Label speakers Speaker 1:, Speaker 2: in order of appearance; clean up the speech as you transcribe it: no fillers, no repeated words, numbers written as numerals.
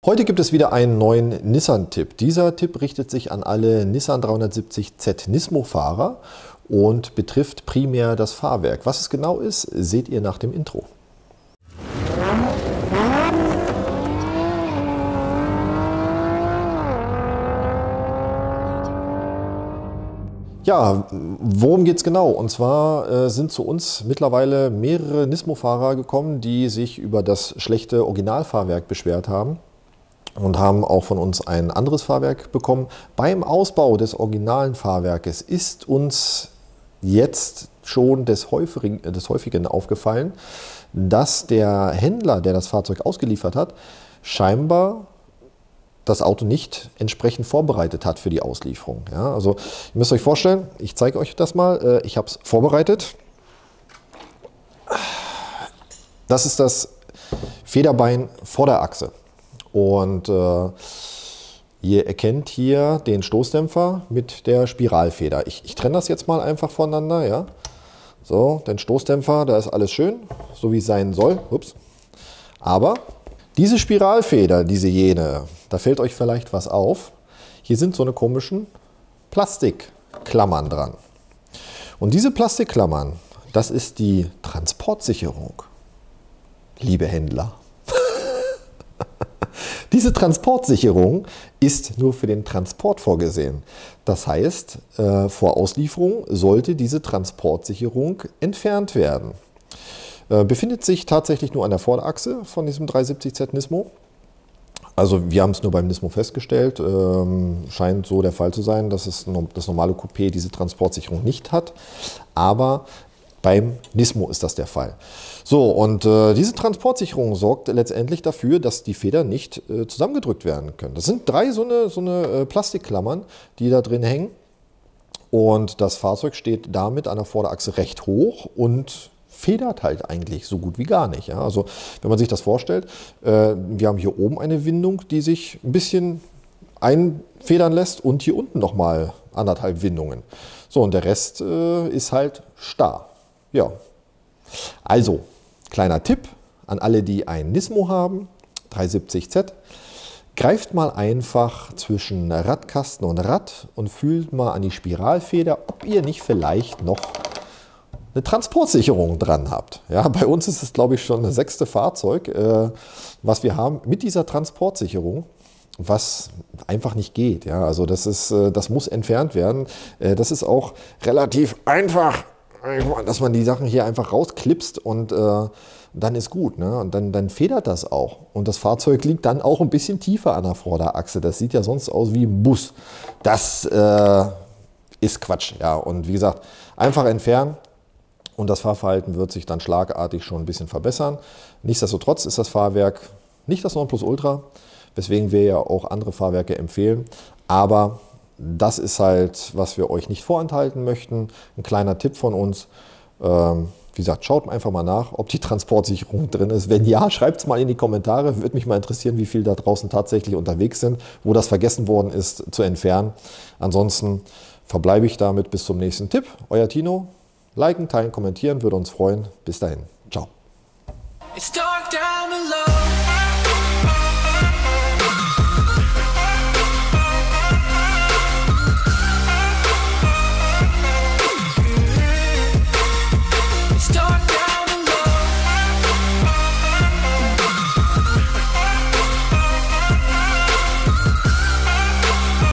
Speaker 1: Heute gibt es wieder einen neuen Nissan-Tipp. Dieser Tipp richtet sich an alle Nissan 370Z Nismo-Fahrer und betrifft primär das Fahrwerk. Was es genau ist, seht ihr nach dem Intro. Ja, worum geht es genau? Und zwar sind zu uns mittlerweile mehrere Nismo-Fahrer gekommen, die sich über das schlechte Originalfahrwerk beschwert haben und haben auch von uns ein anderes Fahrwerk bekommen. Beim Ausbau des originalen Fahrwerkes ist uns jetzt schon des Häufigen aufgefallen, dass der Händler, der das Fahrzeug ausgeliefert hat, scheinbar das Auto nicht entsprechend vorbereitet hat für die Auslieferung. Ja, also ihr müsst euch vorstellen, ich zeige euch das mal, ich habe es vorbereitet. Das ist das Federbein vor der Achse. Und ihr erkennt hier den Stoßdämpfer mit der Spiralfeder. Ich trenne das jetzt mal einfach voneinander. Ja? So, den Stoßdämpfer, da ist alles schön, so wie es sein soll. Ups. Aber diese Spiralfeder, diese jene, da fällt euch vielleicht was auf. Hier sind so eine komischen Plastikklammern dran. Und diese Plastikklammern, das ist die Transportsicherung, liebe Händler. Diese Transportsicherung ist nur für den Transport vorgesehen. Das heißt, vor Auslieferung sollte diese Transportsicherung entfernt werden. Befindet sich tatsächlich nur an der Vorderachse von diesem 370Z Nismo. Also wir haben es nur beim Nismo festgestellt, scheint so der Fall zu sein, dass das normale Coupé diese Transportsicherung nicht hat, aber beim Nismo ist das der Fall. So, und diese Transportsicherung sorgt letztendlich dafür, dass die Federn nicht zusammengedrückt werden können. Das sind drei so eine Plastikklammern, die da drin hängen, und das Fahrzeug steht damit an der Vorderachse recht hoch und federt halt eigentlich so gut wie gar nicht. Ja? Also wenn man sich das vorstellt, wir haben hier oben eine Windung, die sich ein bisschen einfedern lässt, und hier unten nochmal 1,5 Windungen. So, und der Rest ist halt starr. Ja, also kleiner Tipp an alle, die ein Nismo haben, 370Z. Greift mal einfach zwischen Radkasten und Rad und fühlt mal an die Spiralfeder, ob ihr nicht vielleicht noch eine Transportsicherung dran habt. Ja, bei uns ist es, glaube ich, schon das 6. Fahrzeug, was wir haben mit dieser Transportsicherung, was einfach nicht geht. Ja, also das muss entfernt werden. Das ist auch relativ einfach, dass man die Sachen hier einfach rausklipst und dann ist gut. Ne? Und dann federt das auch. Und das Fahrzeug liegt dann auch ein bisschen tiefer an der Vorderachse. Das sieht ja sonst aus wie ein Bus. Das ist Quatsch. Ja, und wie gesagt, einfach entfernen. Und das Fahrverhalten wird sich dann schlagartig schon ein bisschen verbessern. Nichtsdestotrotz ist das Fahrwerk nicht das Nonplusultra, weswegen wir ja auch andere Fahrwerke empfehlen. Aber das ist halt, was wir euch nicht vorenthalten möchten. Ein kleiner Tipp von uns. Wie gesagt, schaut einfach mal nach, ob die Transportsicherung drin ist. Wenn ja, schreibt es mal in die Kommentare. Würde mich mal interessieren, wie viele da draußen tatsächlich unterwegs sind, wo das vergessen worden ist zu entfernen. Ansonsten verbleibe ich damit bis zum nächsten Tipp. Euer Tino. Liken, teilen, kommentieren, würde uns freuen. Bis dahin. Ciao.